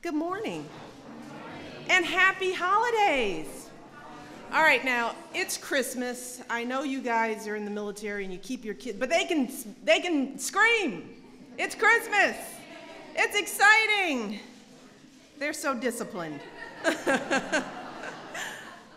Good morning. And happy holidays. All right, now it's Christmas. I know you guys are in the military and you keep your kids, but they can scream. It's Christmas. It's exciting. They're so disciplined.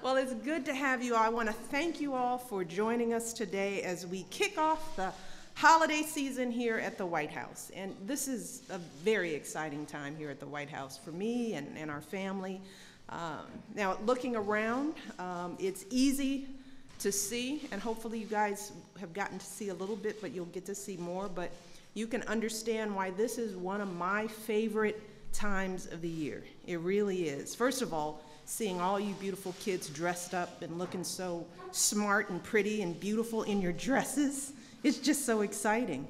Well, it's good to have you all. I want to thank you all for joining us today as we kick off the holiday season here at the White House. And this is a very exciting time here at the White House for me and our family. Now, looking around, it's easy to see, and hopefully you guys have gotten to see a little bit, but you'll get to see more. But you can understand why this is one of my favorite times of the year. It really is. First of all, seeing all you beautiful kids dressed up and looking so smart and pretty and beautiful in your dresses. It's just so exciting.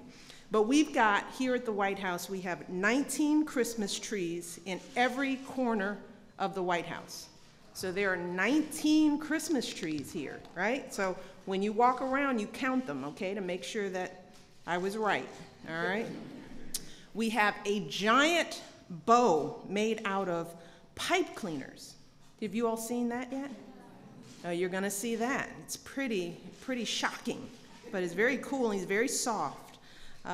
But we've got, here at the White House, we have 19 Christmas trees in every corner of the White House. So there are 19 Christmas trees here, right? So when you walk around, you count them, okay, to make sure that I was right, all right? We have a giant bow made out of pipe cleaners. Have you all seen that yet? Oh, you're gonna see that. It's pretty shocking. But it's very cool and it's very soft.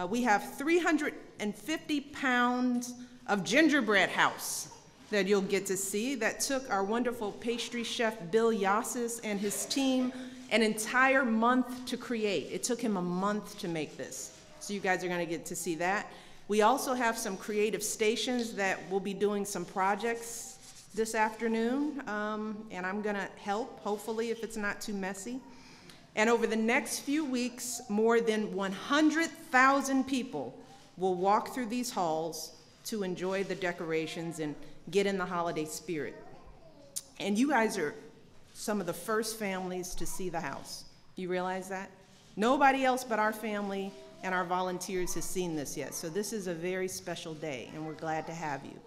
We have 350 pounds of gingerbread house that you'll get to see that took our wonderful pastry chef Bill Yassis and his team an entire month to create. It took him a month to make this. So you guys are gonna get to see that. We also have some creative stations that will be doing some projects this afternoon, and I'm gonna help, hopefully, if it's not too messy. And over the next few weeks, more than 100,000 people will walk through these halls to enjoy the decorations and get in the holiday spirit. And you guys are some of the first families to see the house. You realize that? Nobody else but our family and our volunteers has seen this yet. So this is a very special day, and we're glad to have you.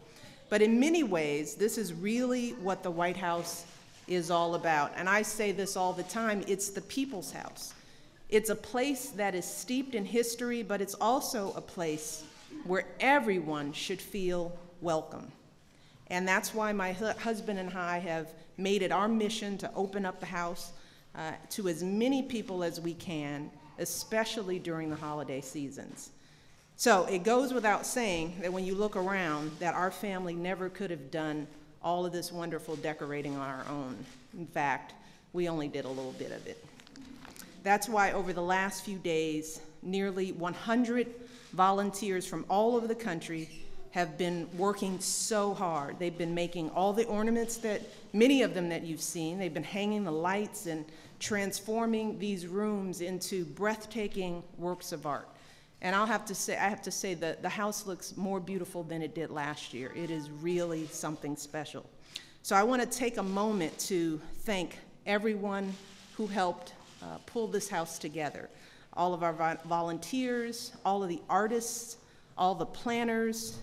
But in many ways, this is really what the White House is all about. And I say this all the time, it's the people's house. It's a place that is steeped in history, but it's also a place where everyone should feel welcome. And that's why my husband and I have made it our mission to open up the house to as many people as we can, especially during the holiday seasons. So it goes without saying that when you look around, that our family never could have done all of this wonderful decorating on our own. In fact, we only did a little bit of it. That's why over the last few days, nearly 100 volunteers from all over the country have been working so hard. They've been making all the ornaments that, many of them that you've seen. They've been hanging the lights and transforming these rooms into breathtaking works of art. And I have to say that the house looks more beautiful than it did last year. It is really something special. So I want to take a moment to thank everyone who helped pull this house together. All of our volunteers, all of the artists, all the planners,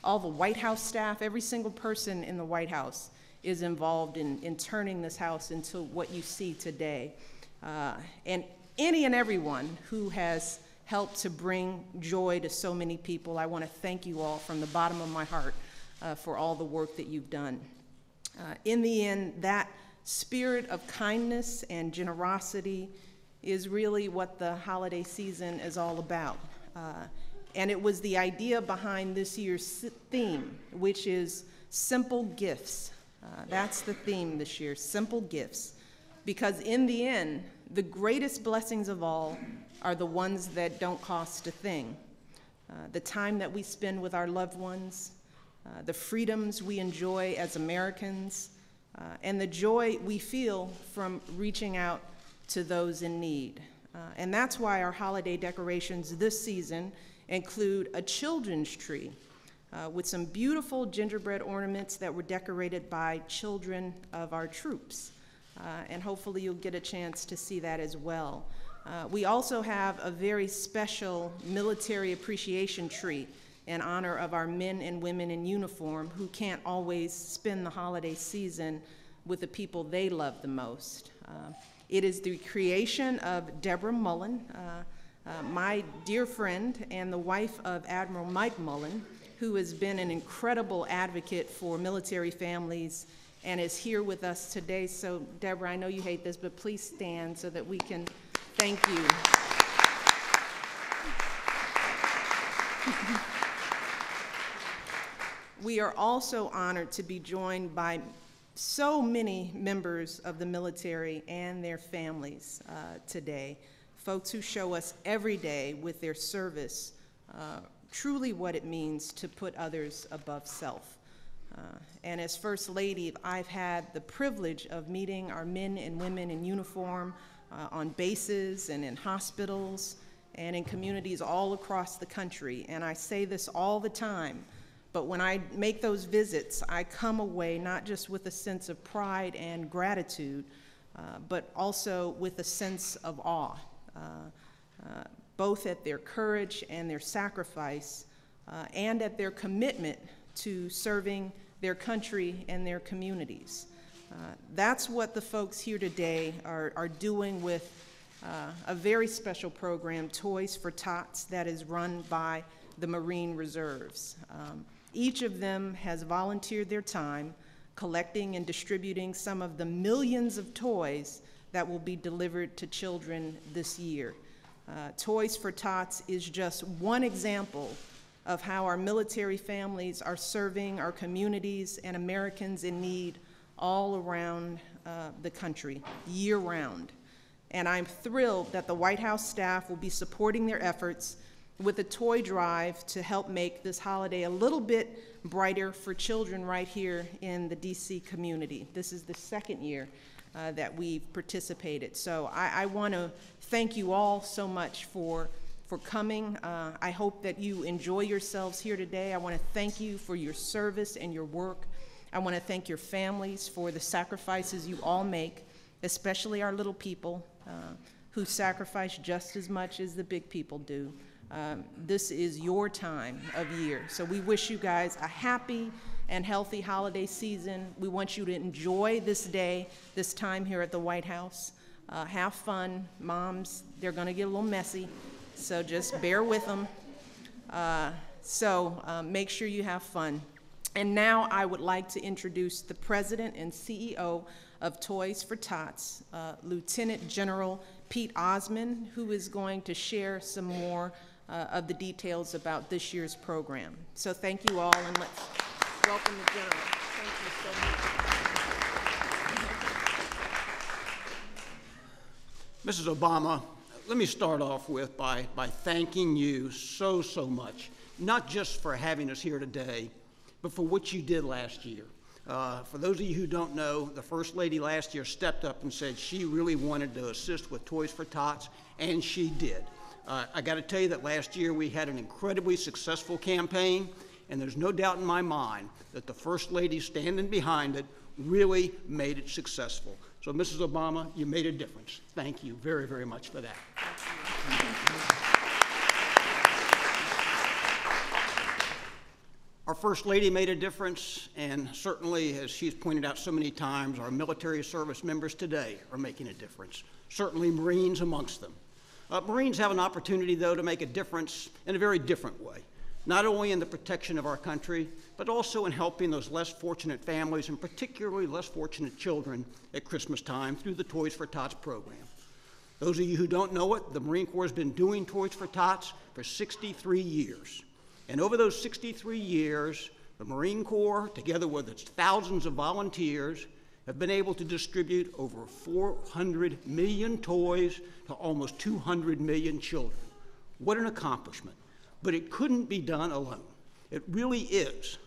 all the White House staff, every single person in the White House is involved in turning this house into what you see today. And any and everyone who has helped to bring joy to so many people, I want to thank you all from the bottom of my heart for all the work that you've done. In the end, that spirit of kindness and generosity is really what the holiday season is all about. And it was the idea behind this year's theme, which is simple gifts. That's the theme this year, simple gifts. Because in the end, the greatest blessings of all are the ones that don't cost a thing. The time that we spend with our loved ones, the freedoms we enjoy as Americans, and the joy we feel from reaching out to those in need. And that's why our holiday decorations this season include a children's tree with some beautiful gingerbread ornaments that were decorated by children of our troops. And hopefully you'll get a chance to see that as well. We also have a very special military appreciation tree in honor of our men and women in uniform who can't always spend the holiday season with the people they love the most. It is the creation of Deborah Mullen, my dear friend and the wife of Admiral Mike Mullen, who has been an incredible advocate for military families and is here with us today. So, Deborah, I know you hate this, but please stand so that we can thank you. We are also honored to be joined by so many members of the military and their families today, folks who show us every day with their service truly what it means to put others above self. And as First Lady, I've had the privilege of meeting our men and women in uniform on bases and in hospitals and in communities all across the country. And I say this all the time, but when I make those visits, I come away not just with a sense of pride and gratitude, but also with a sense of awe, both at their courage and their sacrifice, and at their commitment to serving their country and their communities. That's what the folks here today are doing with a very special program, Toys for Tots, that is run by the Marine Reserves. Each of them has volunteered their time collecting and distributing some of the millions of toys that will be delivered to children this year. Toys for Tots is just one example of how our military families are serving our communities and Americans in need all around the country, year-round. And I'm thrilled that the White House staff will be supporting their efforts with a toy drive to help make this holiday a little bit brighter for children right here in the DC community. This is the second year that we've participated. So I want to thank you all so much for coming. I hope that you enjoy yourselves here today. I want to thank you for your service and your work. I want to thank your families for the sacrifices you all make, especially our little people who sacrifice just as much as the big people do. This is your time of year. So we wish you guys a happy and healthy holiday season. We want you to enjoy this day, this time here at the White House. Have fun. Moms, they're going to get a little messy, so just bear with them. Make sure you have fun. And now I would like to introduce the President and CEO of Toys for Tots, Lieutenant General Pete Osmond, who is going to share some more of the details about this year's program. So thank you all, and let's welcome the General. Thank you so much. Mrs. Obama, let me start off with by thanking you so much, not just for having us here today, but for what you did last year. For those of you who don't know, the First Lady last year stepped up and said she really wanted to assist with Toys for Tots, and she did. I got to tell you that last year we had an incredibly successful campaign, and there's no doubt in my mind that the First Lady standing behind it really made it successful. So, Mrs. Obama, you made a difference. Thank you very much for that. Our First Lady made a difference, and certainly, as she's pointed out so many times, our military service members today are making a difference, certainly Marines amongst them. Marines have an opportunity, though, to make a difference in a very different way, not only in the protection of our country, but also in helping those less fortunate families, and particularly less fortunate children at Christmas time through the Toys for Tots program. Those of you who don't know it, the Marine Corps has been doing Toys for Tots for 63 years. And over those 63 years, the Marine Corps, together with its thousands of volunteers, have been able to distribute over 400 million toys to almost 200 million children. What an accomplishment. But it couldn't be done alone. It really is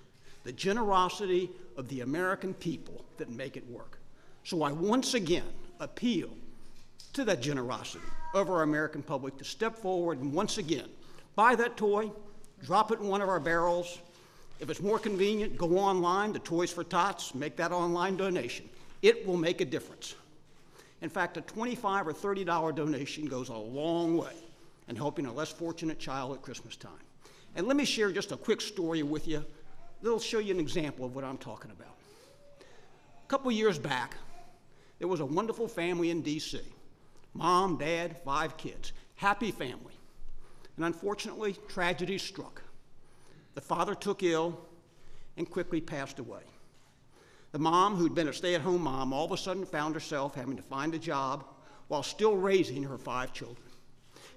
the generosity of the American people that make it work. So I once again appeal to that generosity of our American public to step forward and once again buy that toy, drop it in one of our barrels. If it's more convenient, go online to Toys for Tots, make that online donation. It will make a difference. In fact, a $25 or $30 donation goes a long way in helping a less fortunate child at Christmas time. And let me share just a quick story with you that'll show you an example of what I'm talking about. A couple years back, there was a wonderful family in DC. Mom, dad, 5 kids, happy family. And unfortunately, tragedy struck. the father took ill and quickly passed away. The mom, who'd been a stay-at-home mom, all of a sudden found herself having to find a job while still raising her 5 children.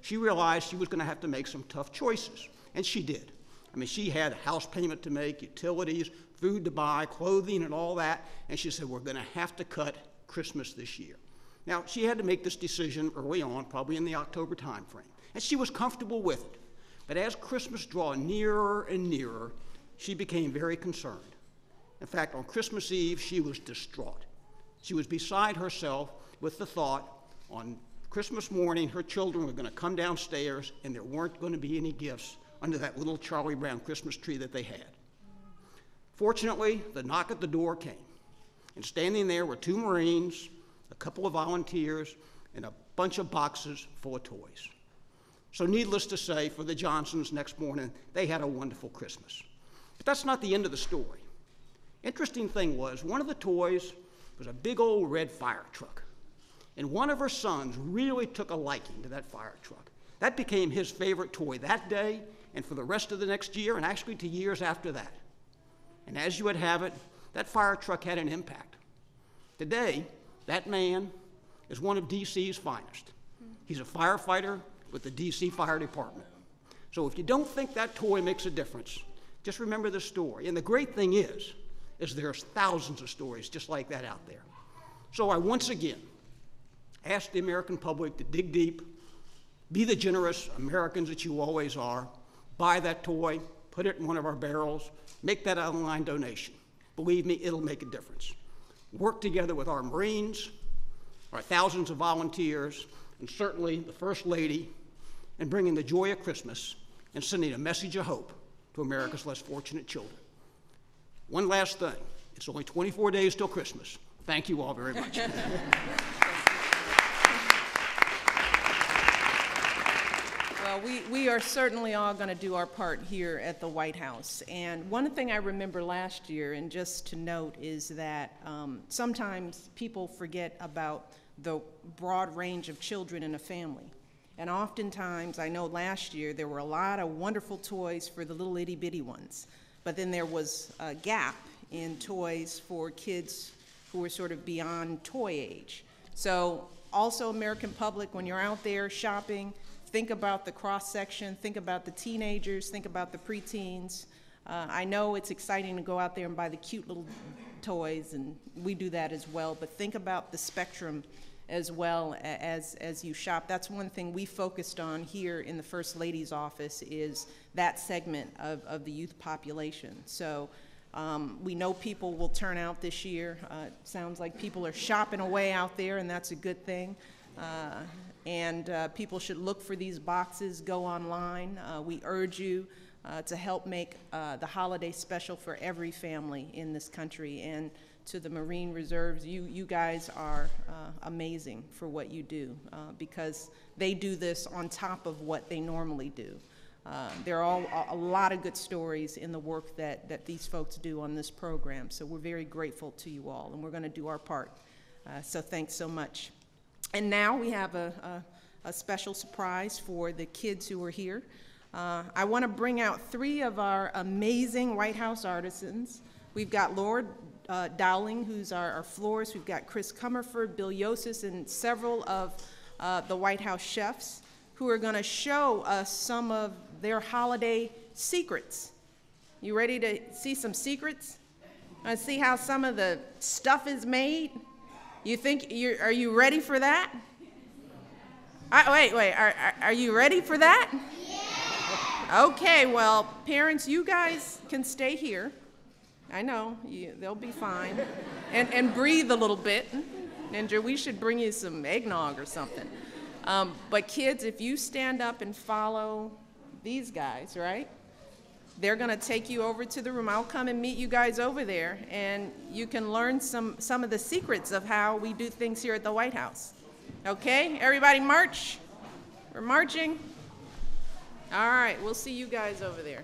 She realized she was going to have to make some tough choices, and she did. I mean, she had a house payment to make, utilities, food to buy, clothing, and all that, and she said, we're going to have to cut Christmas this year. Now, she had to make this decision early on, probably in the October time frame, and she was comfortable with it. But as Christmas drew nearer and nearer, she became very concerned. In fact, on Christmas Eve, she was distraught. She was beside herself with the thought on Christmas morning her children were going to come downstairs and there weren't going to be any gifts under that little Charlie Brown Christmas tree that they had. Fortunately, the knock at the door came, and standing there were 2 Marines, a couple of volunteers, and a bunch of boxes full of toys. So needless to say, for the Johnsons next morning, they had a wonderful Christmas. But that's not the end of the story. Interesting thing was, one of the toys was a big old red fire truck. And one of her sons really took a liking to that fire truck. That became his favorite toy that day and for the rest of the next year, and actually to years after that. And as you would have it, that fire truck had an impact. Today, that man is one of DC's finest. He's a firefighter with the DC Fire Department. So if you don't think that toy makes a difference, just remember the story. And the great thing is there's thousands of stories just like that out there. So I once again ask the American public to dig deep, be the generous Americans that you always are, buy that toy, put it in one of our barrels, make that online donation. Believe me, it'll make a difference. Work together with our Marines, our thousands of volunteers, and certainly the First Lady, in bringing the joy of Christmas and sending a message of hope to America's less fortunate children. One last thing. It's only 24 days till Christmas. Thank you all very much. Well, we are certainly all going to do our part here at the White House. And one thing I remember last year, and just to note, is that sometimes people forget about the broad range of children in a family. And oftentimes, I know last year there were a lot of wonderful toys for the little itty bitty ones, but then there was a gap in toys for kids who were sort of beyond toy age. So also, American public, when you're out there shopping, think about the cross-section, think about the teenagers, think about the preteens. I know it's exciting to go out there and buy the cute little toys, and we do that as well, but think about the spectrum as well as you shop. That's one thing we focused on here in the First Lady's office, is that segment of the youth population. So we know people will turn out this year. It sounds like people are shopping away out there, and that's a good thing. And people should look for these boxes, go online. We urge you to help make the holiday special for every family in this country. And to the Marine Reserves, you guys are amazing for what you do, because they do this on top of what they normally do. There are a lot of good stories in the work that these folks do on this program, so we're very grateful to you all, and we're going to do our part. So thanks so much. And now we have a special surprise for the kids who are here. I want to bring out 3 of our amazing White House artisans. We've got Laura Dowling, who's our florist. We've got Chris Comerford, Bill Yosis, and several of the White House chefs who are going to show us some of their holiday secrets. You ready to see some secrets? Want to see how some of the stuff is made? Are you ready for that? Wait, are you ready for that? Yeah. Okay, well, parents, you guys can stay here. I know, they'll be fine. And breathe a little bit. Ninja, we should bring you some eggnog or something. But kids, if you stand up and follow these guys, right? They're gonna take you over to the room. I'll come and meet you guys over there, and you can learn some of the secrets of how we do things here at the White House. Okay, everybody march. We're marching. All right, we'll see you guys over there.